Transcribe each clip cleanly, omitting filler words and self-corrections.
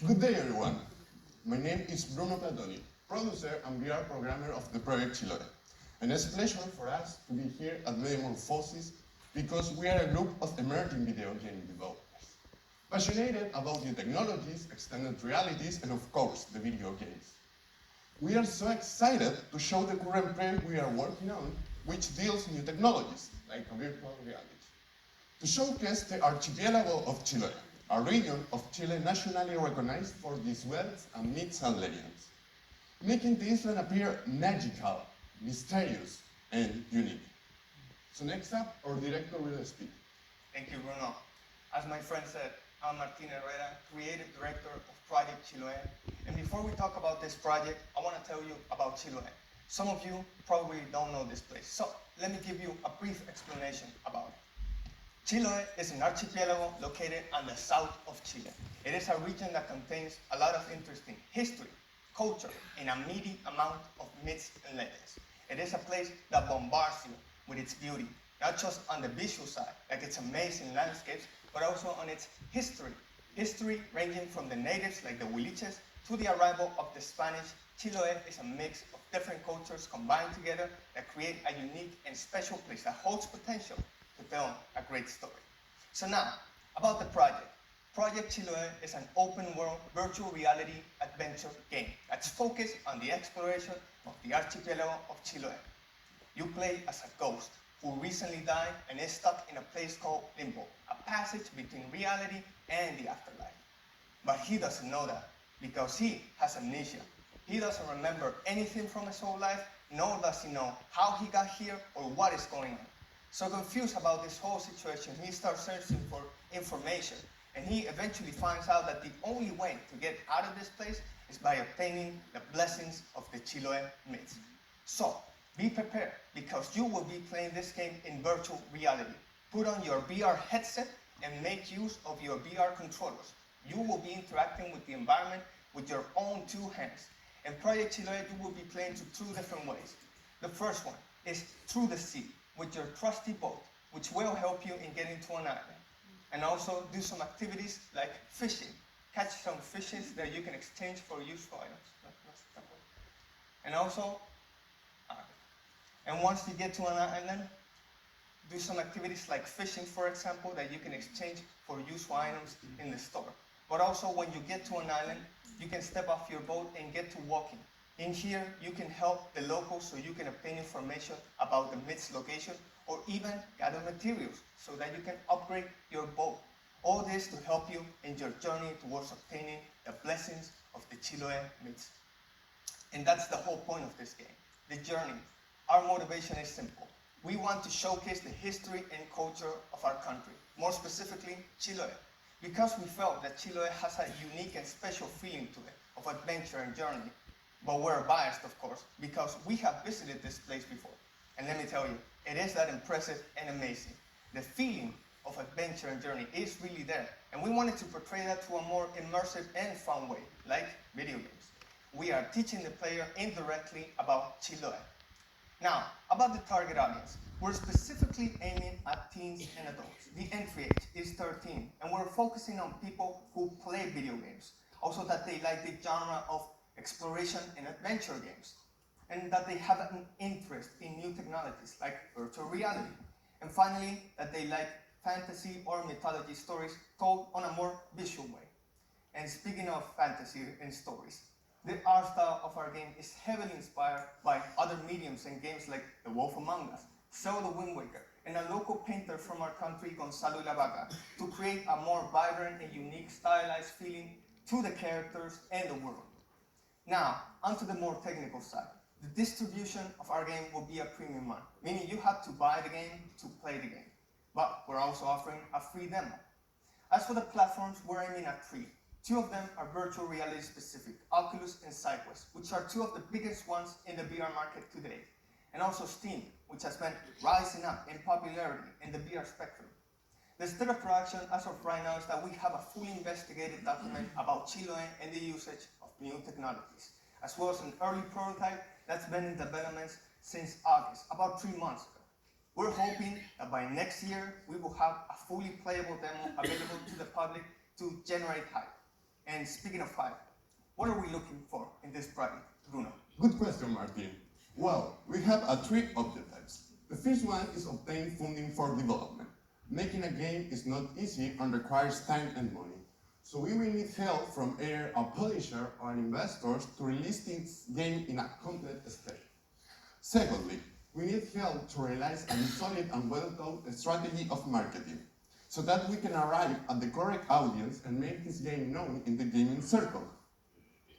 Good day, everyone. My name is Bruno Platoni, producer and VR programmer of the project Chilote. And it's a pleasure for us to be here at Mediamorfosis because we are a group of emerging video game developers, passionate about new technologies, extended realities, and of course, the video games. We are so excited to show the current project we are working on, which deals new technologies, like virtual reality, to showcase the archipelago of Chile, a region of Chile nationally recognized for its wealth and myths and legends, making the island appear magical, mysterious, and unique. So next up, our director will speak. Thank you, Bruno. As my friend said, I'm Martin Herrera, creative director of Project Chiloé. And before we talk about this project, I want to tell you about Chiloé. Some of you probably don't know this place, so let me give you a brief explanation about it. Chiloé is an archipelago located on the south of Chile. It is a region that contains a lot of interesting history, culture, and a meaty amount of myths and legends. It is a place that bombards you with its beauty, not just on the visual side, like its amazing landscapes, but also on its history. History ranging from the natives, like the Huiliches, to the arrival of the Spanish. Chiloé is a mix of different cultures combined together that create a unique and special place that holds potential to tell a great story. So now, about the project. Project Chiloé is an open-world virtual reality adventure game that's focused on the exploration of the archipelago of Chiloé. You play as a ghost who recently died and is stuck in a place called Limbo, a passage between reality and the afterlife. But he doesn't know that because he has amnesia. He doesn't remember anything from his whole life, nor does he know how he got here or what is going on. So confused about this whole situation, he starts searching for information, and he eventually finds out that the only way to get out of this place is by obtaining the blessings of the Chiloé myths. So, be prepared, because you will be playing this game in virtual reality. Put on your VR headset and make use of your VR controllers. You will be interacting with the environment with your own two hands. In Project Chiloé, you will be playing two different ways. The first one is through the sea, with your trusty boat, which will help you in getting to an island. And also do some activities like fishing. Catch some fishes that you can exchange for useful items. And also, and once you get to an island, do some activities like fishing, for example, that you can exchange for useful items in the store. But also, when you get to an island, you can step off your boat and get to walking. In here, you can help the locals so you can obtain information about the myth's location or even gather materials so that you can upgrade your boat. All this to help you in your journey towards obtaining the blessings of the Chiloé myths. And that's the whole point of this game, the journey. Our motivation is simple. We want to showcase the history and culture of our country, more specifically, Chiloé, because we felt that Chiloé has a unique and special feeling to it of adventure and journey. But we're biased, of course, because we have visited this place before. And let me tell you, it is that impressive and amazing. The feeling of adventure and journey is really there. And we wanted to portray that to a more immersive and fun way, like video games. We are teaching the player indirectly about Chiloé. Now, about the target audience. We're specifically aiming at teens and adults. The entry age is 13, and we're focusing on people who play video games. Also that they like the genre of exploration and adventure games, and that they have an interest in new technologies like virtual reality. And finally, that they like fantasy or mythology stories told on a more visual way. And speaking of fantasy and stories, the art style of our game is heavily inspired by other mediums and games like The Wolf Among Us, Zelda Wind Waker, and a local painter from our country, Gonzalo Ilavaca, to create a more vibrant and unique stylized feeling to the characters and the world. Now, onto the more technical side. The distribution of our game will be a premium one, meaning you have to buy the game to play the game. But we're also offering a free demo. As for the platforms, we're aiming at three. Two of them are virtual reality specific, Oculus and SideQuest, which are two of the biggest ones in the VR market today. And also Steam, which has been rising up in popularity in the VR spectrum. The state of production as of right now is that we have a fully investigated document about Chiloé and the usage of new technologies, as well as an early prototype that's been in development since August, about 3 months ago. We're hoping that by next year, we will have a fully playable demo available to the public to generate hype. And speaking of hype, what are we looking for in this project, Bruno? Good question, Martin. Well, we have three objectives. The first one is obtain funding for development. Making a game is not easy and requires time and money. So we will need help from either a publisher or investors to release this game in a complete state. Secondly, we need help to realize a solid and well-thought strategy of marketing, so that we can arrive at the correct audience and make this game known in the gaming circle.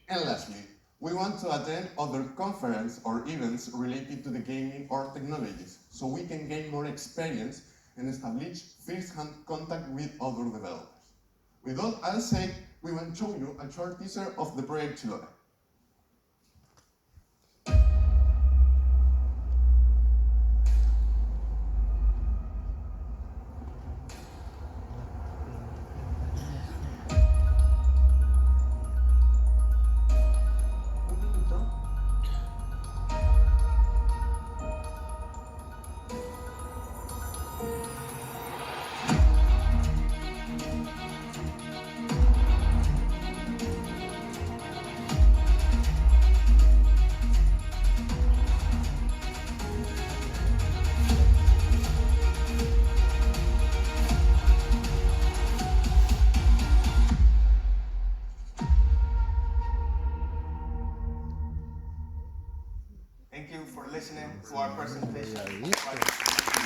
And lastly, we want to attend other conferences or events related to the gaming or technologies, so we can gain more experience and establish first-hand contact with other developers. With all that said, we want to show you a short teaser of the project Chiloé. Thank you for listening to our presentation. Bye.